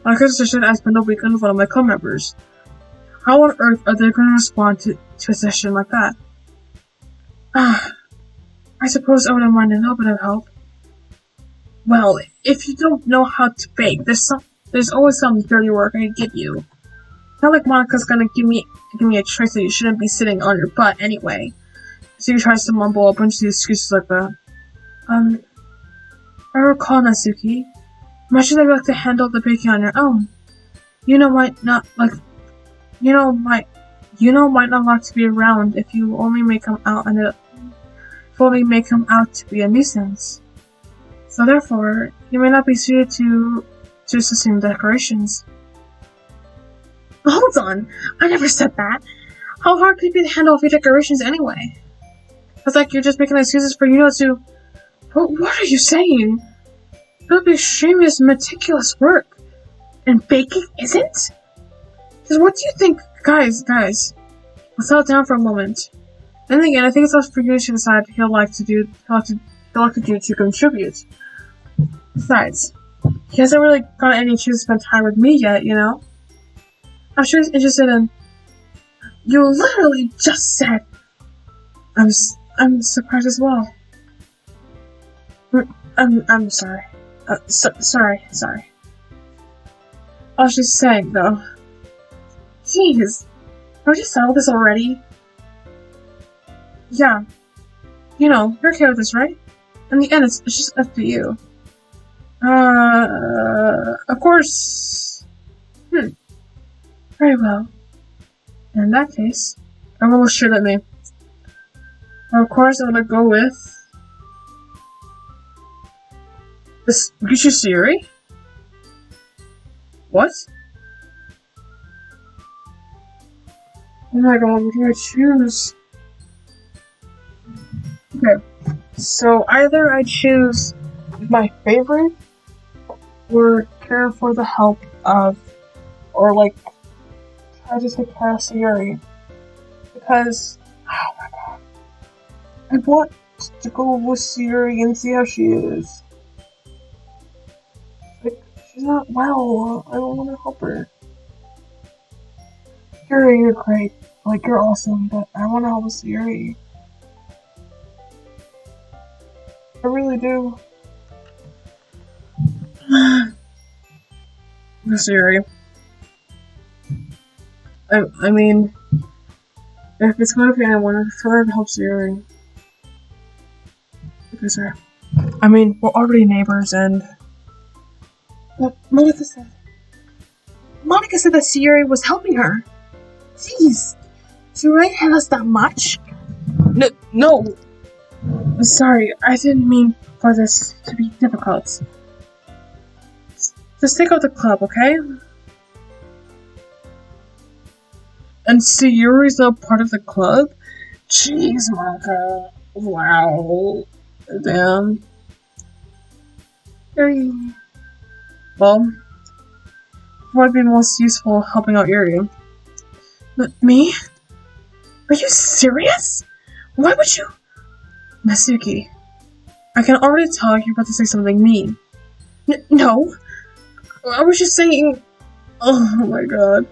I could have I spent a week with one of my club members. How on earth are they going to respond to a session like that? I suppose I wouldn't mind a little bit of help. Well, if you don't know how to bake, there's always some dirty work I can give you. Not like Monika's gonna give me a choice that you shouldn't be sitting on your butt anyway. So he tries to mumble a bunch of excuses like that. I recall, Natsuki. Much as I'd like to handle the baking on your own, might not like to be around if you only make him out to be a nuisance. So therefore, you may not be suited to assisting decorations. Hold on, I never said that. How hard could it be to handle a few decorations anyway? It's like you're just making excuses for to. But what are you saying? It would be extremely meticulous work, and baking isn't. Because what do you think, guys? Let's settle down for a moment. Then again, I think it's up for you to decide he'll like to do to contribute. Besides, he hasn't really got any chance to spend time with me yet, you know? I'm sure he's interested in... You literally just said... I'm surprised as well. I'm sorry. Sorry. I was just saying, though. Jeez. Don't you settle this already? Yeah. You're okay with this, right? In the end, it's just up to you. Of course. Very well. In that case, everyone will shoot at me. Of course, I'm gonna go with this Gucci Siri. What? Oh my god, what do I choose? Okay, so either I choose my favorite or care for the help of, or like try to take care of Sayuri, because oh my god, I want to go with Sayuri and see how she is. Like, she's not well. I don't want to help her. Sayuri, you're great. Like, you're awesome, but I want to help Sayuri. I really do. Sayuri. I mean, if it's going to be, I want to help Sayuri. Because I mean, we're already neighbors, and what Monica said. Monica said that Sayuri was helping her. Jeez, do you really hate us that much? No. Sorry, I didn't mean for this to be difficult. Just take out the club, okay? And Sayuri's not part of the club? Jeez, Monica. Wow. Damn. Yuri. Well, what would be most useful helping out Yuri? Me? Are you serious? Why would you? Natsuki, I can already tell you're about to say something mean. No. I was just saying... Oh my god.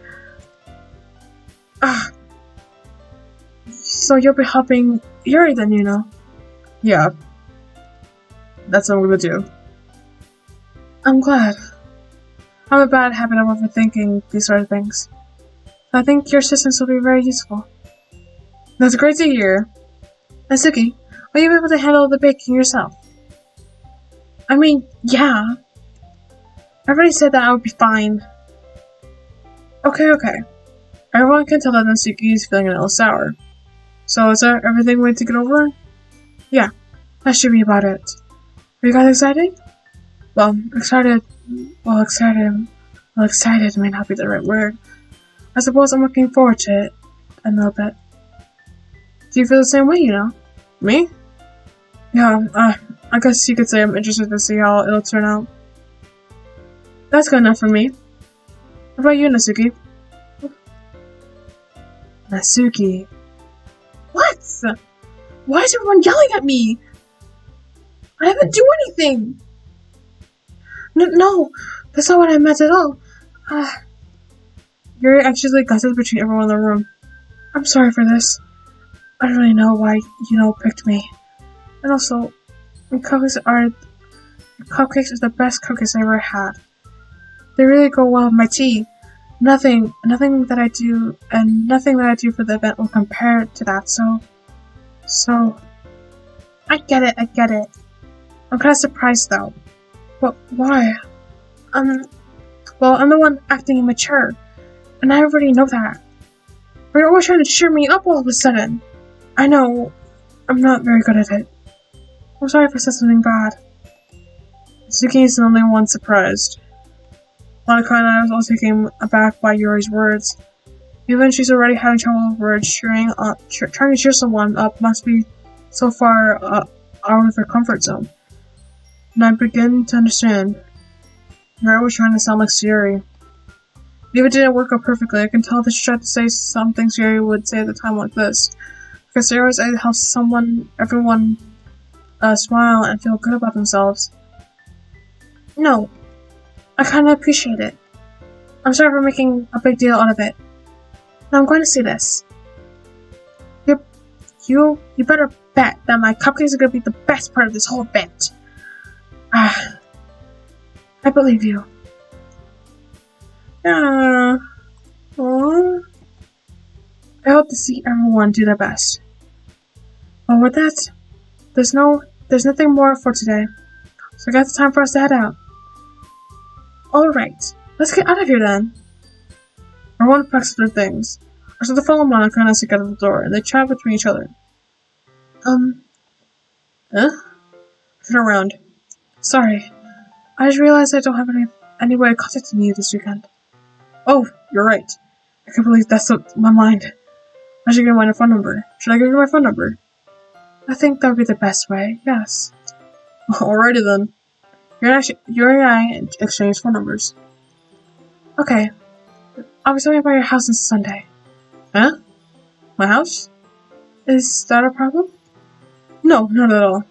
Ah. So you'll be helping Yuri then, you know? Yeah. That's what I'm gonna do. I'm glad. I have a bad habit of overthinking these sort of things. I think your assistance will be very useful. That's great to hear. Natsuki, are you able to handle the baking yourself? I mean, yeah. I already said that I would be fine. Okay. Everyone can tell that Natsuki is feeling a little sour. So is that everything we need to get over? Yeah, that should be about it. Are you guys excited? Well, excited may not be the right word. I suppose I'm looking forward to it a little bit. Do you feel the same way, you know? Me? Yeah, I guess you could say I'm interested to see how it'll turn out. That's good enough for me. What about you, Natsuki? Natsuki? What? Why is everyone yelling at me? I haven't do anything! No, that's not what I meant at all. Yuri actually gossiped between everyone in the room. I'm sorry for this. I don't really know why picked me. And also, cupcakes are the best cookies I ever had. They really go well with my tea. Nothing that I do for the event will compare to that, so... I get it. I'm kinda surprised though. But why? Well, I'm the one acting immature. And I already know that. But you're always trying to cheer me up all of a sudden. I know. I'm not very good at it. I'm sorry if I said something bad. Suki is the only one surprised. Monica and I was also taken aback by Yuri's words. Even she's already having trouble with words, trying to cheer someone up must be so far out of her comfort zone. And I begin to understand. Yuri was trying to sound like Yuri. Even it didn't work out perfectly. I can tell that she tried to say some things Yuri would say at a time like this. Because Yuri always helps everyone smile and feel good about themselves. No. I kinda appreciate it. I'm sorry for making a big deal out of it. Now I'm going to say this. You better bet that my cupcakes are gonna be the best part of this whole event. I believe you. I hope to see everyone do their best. But with that, there's nothing more for today. So I guess it's time for us to head out. Alright, let's get out of here then. Everyone packs their things. I start to follow Monica and Natsuki out of the door, and they chat between each other. I turn around. Sorry, I just realized I don't have any way of contacting you this weekend. Oh, you're right. I can't believe that slipped my mind. I should give you my phone number. Should I give you my phone number? I think that would be the best way, yes. Alrighty then. You and I exchange phone numbers. Okay. I'll be stopping by your house on Sunday. Huh? My house? Is that a problem? No, not at all.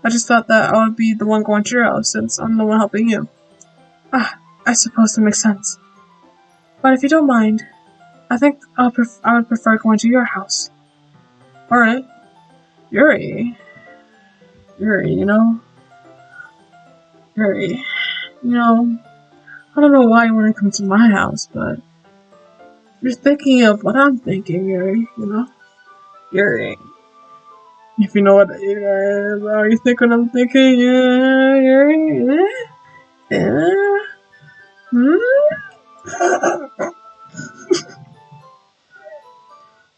I just thought that I would be the one going to your house since I'm the one helping you. I suppose that makes sense. But if you don't mind, I think I would prefer going to your house. Alright. Yuri, you know, I don't know why you want to come to my house, but you're thinking of what I'm thinking, Yuri, you know? Yuri. If you know what you think what I'm thinking, Yuri? Yeah?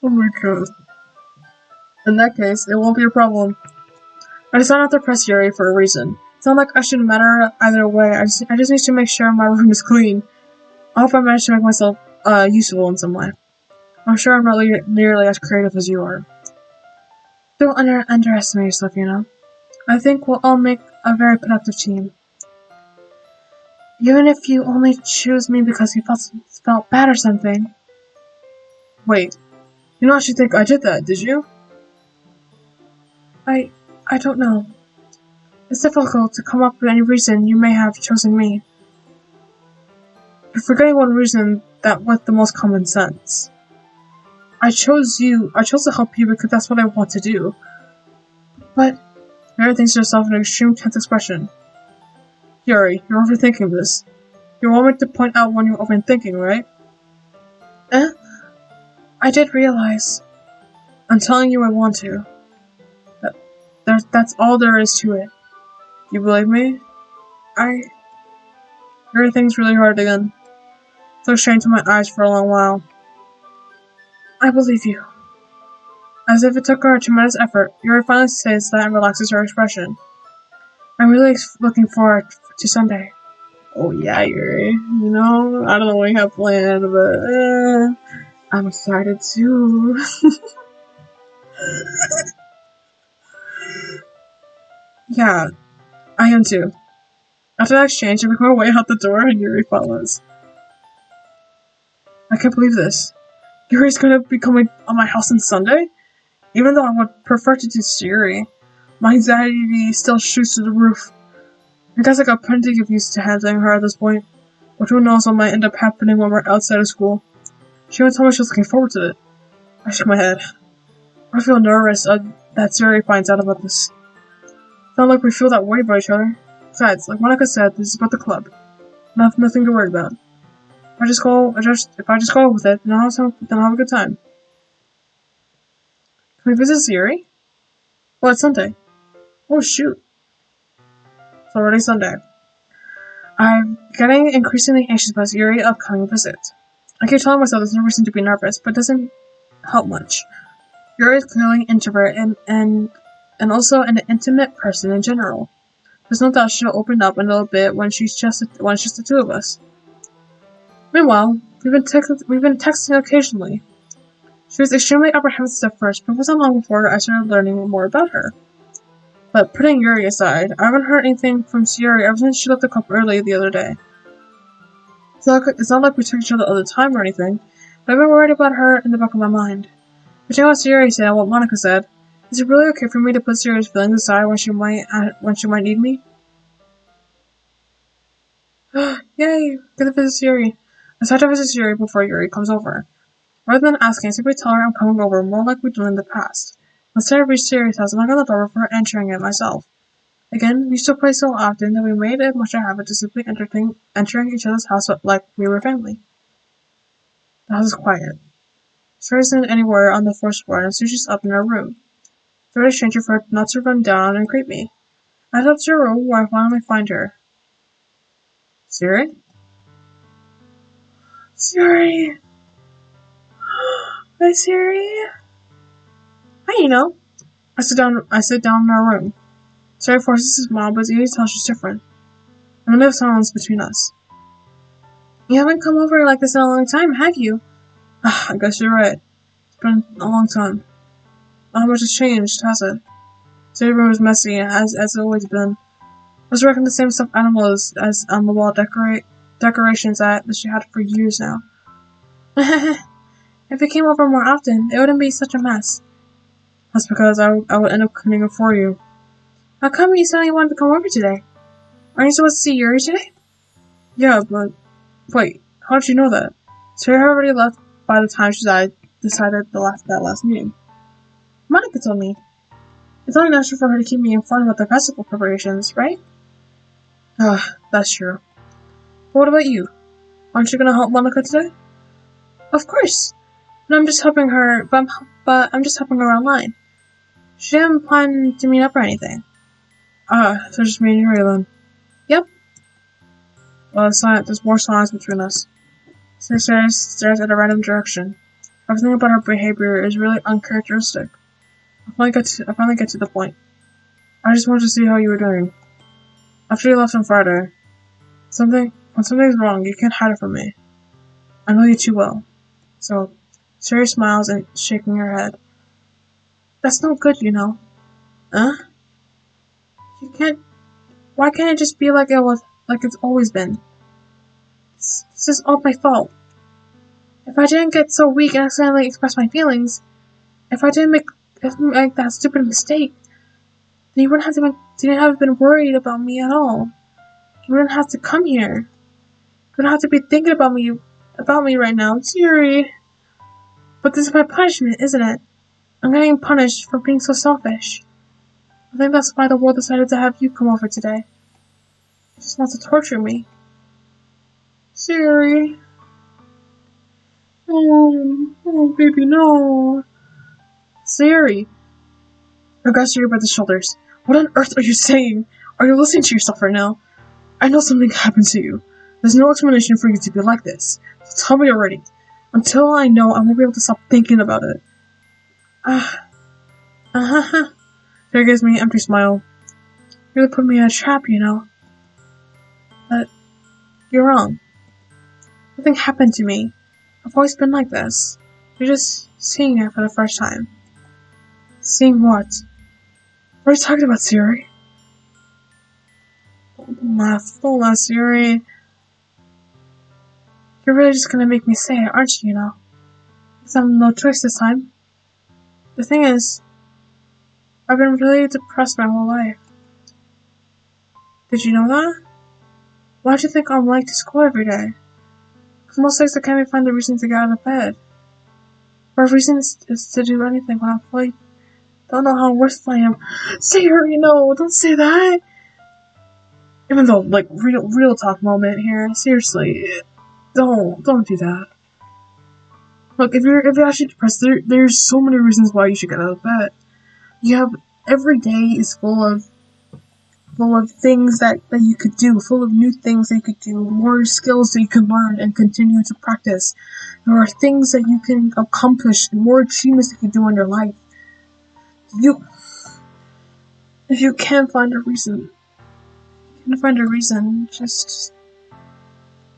Oh my god. In that case, it won't be a problem. I decided not to press Yuri for a reason. It's not like I shouldn't matter either way. I just need to make sure my room is clean. I hope I manage to make myself useful in some way. I'm sure I'm not nearly as creative as you are. Don't underestimate yourself, you know. I think we'll all make a very productive team. Even if you only choose me because you felt bad or something. Wait, you don't actually think I did that, did you? I don't know. It's difficult to come up with any reason you may have chosen me. You're forgetting one reason that with the most common sense. I chose to help you because that's what I want to do. But Yuri thinks to herself in an extreme tense expression. Yuri, you're overthinking this. You want me to point out when you're overthinking, right? I did realize. I'm telling you I want to. That's all there is to it. You believe me? Yuri thinks really hard again. Looks straight into my eyes for a long while. I believe you. As if it took her a tremendous effort, Yuri finally says that and relaxes her expression. I'm really looking forward to Sunday. Oh yeah, Yuri. You know, I don't know what you have planned, but I'm excited too. Yeah, I am too. After that exchange, I make my way out the door and Yuri follows. I can't believe this. Yuri's gonna be coming on my house on Sunday? Even though I would prefer to do Yuri, my anxiety still shoots through the roof. I guess I got plenty of used to handling her at this point, but who knows what might end up happening when we're outside of school. She even told me she was looking forward to it. I shook my head. I feel nervous that Yuri finds out about this. It's not like we feel that way about each other. Besides, like Monica said, this is about the club. Nothing to worry about. If I just go with it, then I'll have a good time. Can we visit Yuri? Well, it's Sunday. Oh shoot. It's already Sunday. I'm getting increasingly anxious about Yuri's upcoming visit. I keep telling myself there's no reason to be nervous, but it doesn't help much. Yuri is clearly an introvert and also an intimate person in general. There's no doubt she'll open up a little bit when it's just the two of us. Meanwhile, we've been texting occasionally. She was extremely apprehensive at first, but it wasn't long before I started learning more about her. But putting Yuri aside, I haven't heard anything from Yuri ever since she left the club early the other day. It's not like we took each other all the time or anything, but I've been worried about her in the back of my mind. Between what Yuri said and what Monica said, is it really okay for me to put Yuri's feelings aside when she might need me? Yay! Get to visit Yuri. I decided to visit Yuri before Yuri comes over. Rather than asking, I simply tell her I'm coming over more like we've done in the past. Instead, I reach Yuri's house and knock on the door before entering it myself. Again, we used to play so often that we made it much a habit to simply entering each other's house like we were family. The house is quiet. Yuri isn't anywhere on the first floor, and Sushi's up in her room. It's very strange for her not to run down and greet me. I head up to her room where I finally find her. Yuri? Yuri! Hi, Yuri! Hi, you know. I sit down in her room. Yuri forces his smile, but you can tell she's different. And there's silence between us. You haven't come over like this in a long time, have you? I guess you're right. It's been a long time. Not how much has changed, has it? The room is messy, as it's always been. I was working the same stuffed animals as on the wall decorations that she had for years now. If you came over more often, it wouldn't be such a mess. That's because I would end up cleaning it for you. How come you suddenly wanted to come over today? Aren't you supposed to see Yuri today? Yeah, but wait, how did you know that? Yuri already left by the time she decided that last meeting. Monica told me. It's only natural for her to keep me informed about the festival preparations, right? That's true. But what about you? Aren't you gonna help Monica today? Of course. But I'm just helping her. But I'm just helping her online. She didn't plan to meet up or anything. So just me and Yuri then. Yep. Well, there's more silence between us. She stares at a random direction. Everything about her behavior is really uncharacteristic. I finally get to the point. I just wanted to see how you were doing. After you left on Friday, when something's wrong, you can't hide it from me. I know you too well. So, Sherry smiles and shaking her head. That's no good, you know. Huh? You can't... Why can't it just be like it was, like it's always been? This is all my fault. If I didn't get so weak and accidentally express my feelings, if I didn't make that stupid mistake, then you didn't have been worried about me at all. You wouldn't have to come here. You wouldn't have to be thinking about me right now. I'm sorry. But this is my punishment, isn't it? I'm getting punished for being so selfish. I think that's why the world decided to have you come over today. It just wants to torture me. Siri. Oh, baby, no. Siri. I got Siri by the shoulders. What on earth are you saying? Are you listening to yourself right now? I know something happened to you. There's no explanation for you to be like this. So tell me already. Until I know, I won't be able to stop thinking about it. Siri gives me an empty smile. You really put me in a trap, you know. But you're wrong. Nothing happened to me. I've always been like this. You're just seeing it for the first time. Seeing what? What are you talking about, Siri? Don't laugh, Siri. You're really just gonna make me say it, aren't you, you know? Because I have no choice this time. The thing is, I've been really depressed my whole life. Did you know that? Why'd you think I'm late to school every day? Because most days I can't even find a reason to get out of bed. Or a reason is to do anything when I'm fully don't know how worse I am. Siri, no, don't say that. Even though, like, real talk moment here. Seriously, don't do that. Look, if you're actually depressed, there's so many reasons why you should get out of bed. You have every day is full of things that you could do, full of new things that you could do, more skills that you can learn and continue to practice. There are things that you can accomplish, more achievements that you can do in your life. If you can't find a reason, just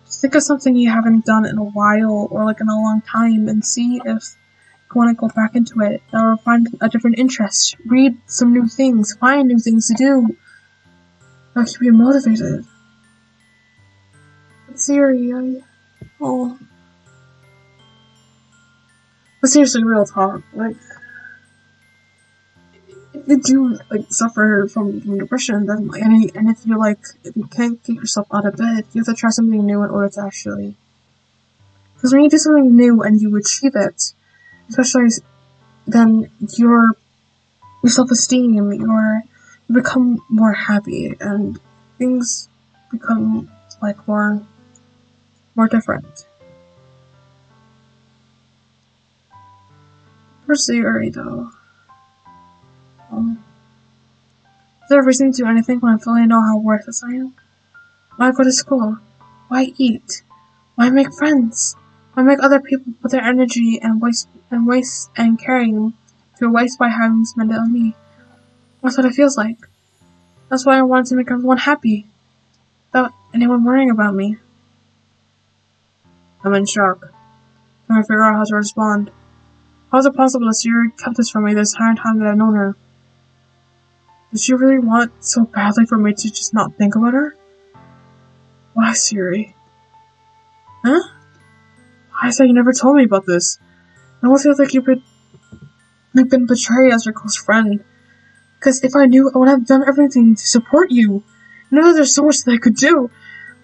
think of something you haven't done in a while or like in a long time and see if you want to go back into it or find a different interest. Read some new things, find new things to do. That'll keep you motivated. But Siri, But seriously, real talk, like, if you do, like, suffer from depression, then, like, and if you can't get yourself out of bed, you have to try something new in order to actually, because when you do something new and you achieve it, especially, then your self-esteem, you become more happy, and things become, like, more different. For Siri, though. Is there a reason to do anything when I fully know how worthless I am? Why go to school? Why eat? Why make friends? Why make other people put their energy and caring to waste by having spent it on me? That's what it feels like. That's why I wanted to make everyone happy, without anyone worrying about me. I'm in shock. Trying to figure out how to respond. How is it possible that Siri kept this from me this entire time that I've known her? Did she really want so badly for me to just not think about her? Why, Siri? Huh? Why is that you never told me about this? It almost feels like you've been betrayed as your close friend. Because if I knew, I would have done everything to support you. You know that there's so much that I could do.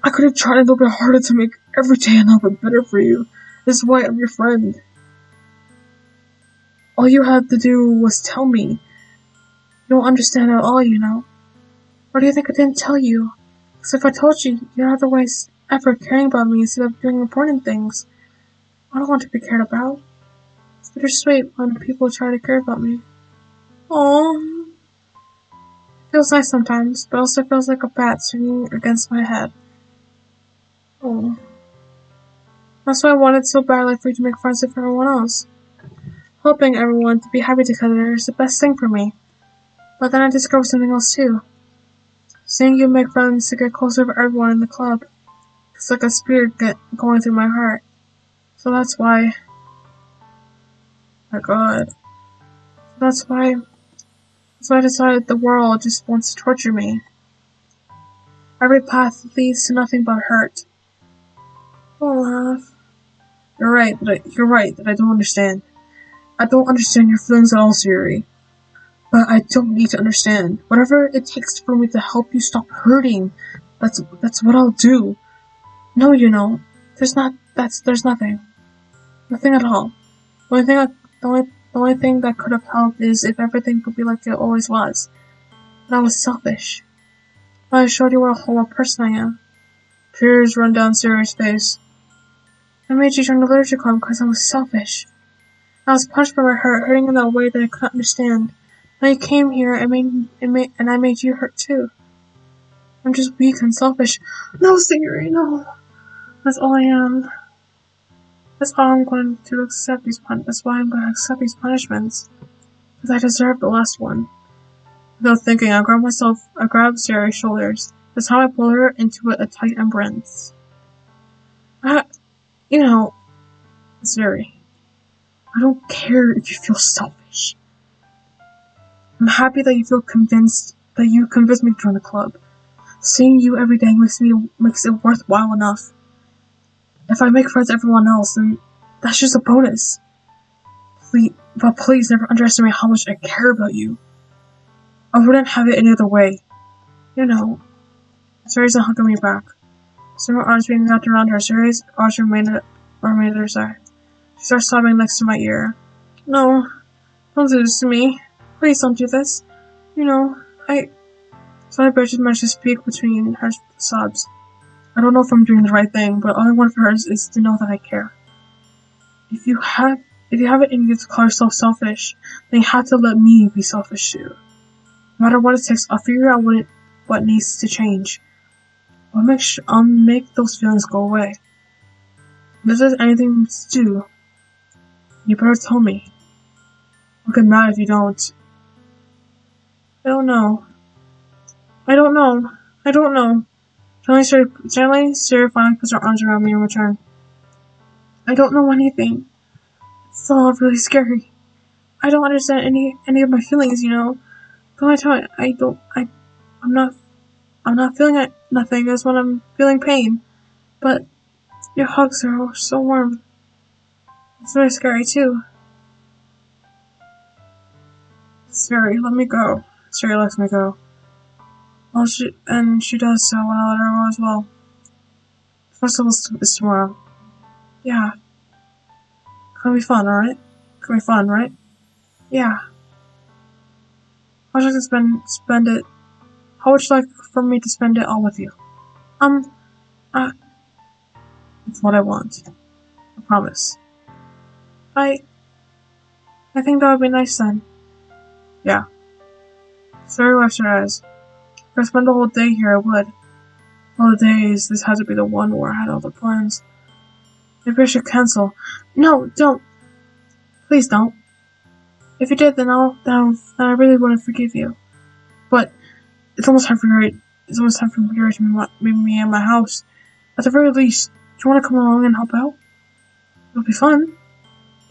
I could have tried a little bit harder to make every day a little bit better for you. This is why I'm your friend. All you had to do was tell me. You don't understand at all, you know. Or do you think I didn't tell you? Because if I told you, you'd have to waste effort caring about me instead of doing important things. I don't want to be cared about. It's bittersweet when people try to care about me. Aww. It feels nice sometimes, but also feels like a bat swinging against my head. Oh. That's why I wanted so badly for you to make friends with everyone else. Helping everyone to be happy together is the best thing for me. But then I discovered something else too. Seeing you make friends to get closer with everyone in the club. It's like a spirit going through my heart. So that's why... My God. That's why I decided the world just wants to torture me. Every path leads to nothing but hurt. Don't laugh. You're right that I don't understand. I don't understand your feelings at all, Siri. But I don't need to understand. Whatever it takes for me to help you stop hurting, that's what I'll do. No, there's nothing. Nothing at all. The only thing that could have helped is if everything could be like it always was. But I was selfish. I showed you what a horrible person I am. Tears run down Siri's face. I made you join the literature club because I was selfish. I was punished for my hurting in that way that I couldn't understand. Now you came here and I made you hurt too. I'm just weak and selfish. No, Siri, no. That's all I am. That's why I'm going to accept these punishments. Because I deserve the last one. Without thinking, I grabbed Siri's shoulders. That's how I pulled her into a tight embrace. Siri, I don't care if you feel selfish. I'm happy that you convinced me to join the club. Seeing you every day makes it worthwhile enough. If I make friends with everyone else, then that's just a bonus. Please never underestimate how much I care about you. I wouldn't have it any other way. Siri's not hugging me back. Several arms being wrapped around her. Siri's arms remained at her side. She starts sobbing next to my ear. No, don't do this to me. Please don't do this. So I barely managed to speak between her sobs. I don't know if I'm doing the right thing, but all I want for her is to know that I care. If you have it in you to call yourself selfish, then you have to let me be selfish too. No matter what it takes, I'll figure out what needs to change. I'll make those feelings go away. If there's anything to do, you better tell me. I'll get mad if you don't. I don't know. Suddenly, Siri finally puts her arms around me in return. I don't know anything. It's all really scary. I don't understand any of my feelings, Don't I tell you, I'm not feeling nothing. That's when I'm feeling pain. But your hugs are so warm. It's very scary too. Siri, let me go. Siri lets me go. Well, she does so when I let her go as well. The festival is tomorrow. Yeah. Gonna be fun, alright? Gonna be fun, right? Yeah. How would you like to spend it? How would you like for me to spend it all with you? It's what I want. I promise. I think that would be nice then. Yeah. Siri wipes her eyes. If I spend the whole day here, I would. All the days, this had to be the one where I had all the plans. Maybe I should cancel. No, don't. Please don't. If you did, then I really wouldn't forgive you. But it's almost time for you to meet me at my house. At the very least, do you want to come along and help out? It'll be fun. To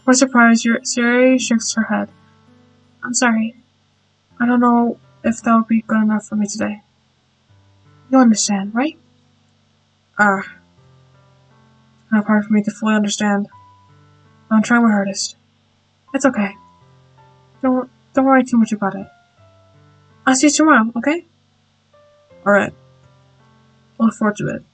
my surprise, Siri shakes her head. I'm sorry. I don't know if that would be good enough for me today. You understand, right? It's kind of hard for me to fully understand. But I'm trying my hardest. It's okay. Don't worry too much about it. I'll see you tomorrow, okay? Alright. I look forward to it.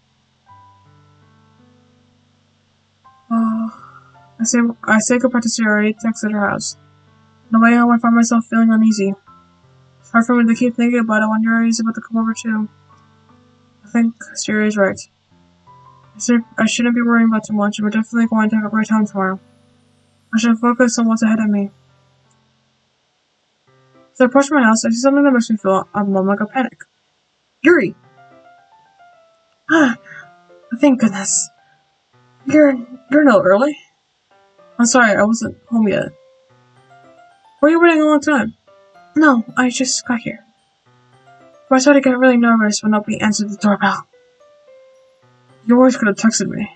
I say goodbye to Siri, text at her house. On the way home, I find myself feeling uneasy. It's hard for me to keep thinking about it when Yuri's about to come over too. I think Siri is right. I shouldn't be worrying about too much. We're definitely going to have a great time tomorrow. I should focus on what's ahead of me. As I approach my house, I see something that makes me feel a moment of panic. Yuri! Thank goodness. You're no early. I'm sorry, I wasn't home yet. Were you waiting a long time? No, I just got here. But I started to get really nervous when nobody answered the doorbell. You always could have texted me.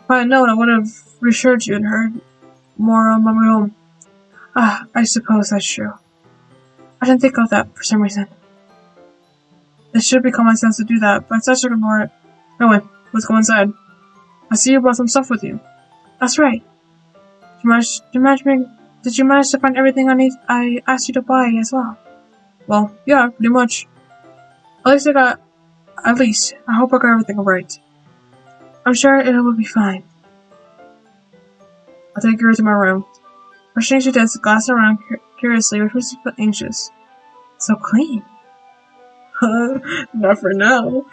If I had known, I would have reassured you and heard more on my way home. I suppose that's true. I didn't think of that for some reason. It should be common sense to do that, but I such ignore it. Anyway, let's go inside. I see you brought some stuff with you. That's right. Did you manage to find everything I asked you to buy as well? Well, yeah, pretty much. At least I hope I got everything right. I'm sure it will be fine. I'll take her to my room. First thing she does is glancing around curiously, which makes me feel anxious. So clean. Not for now.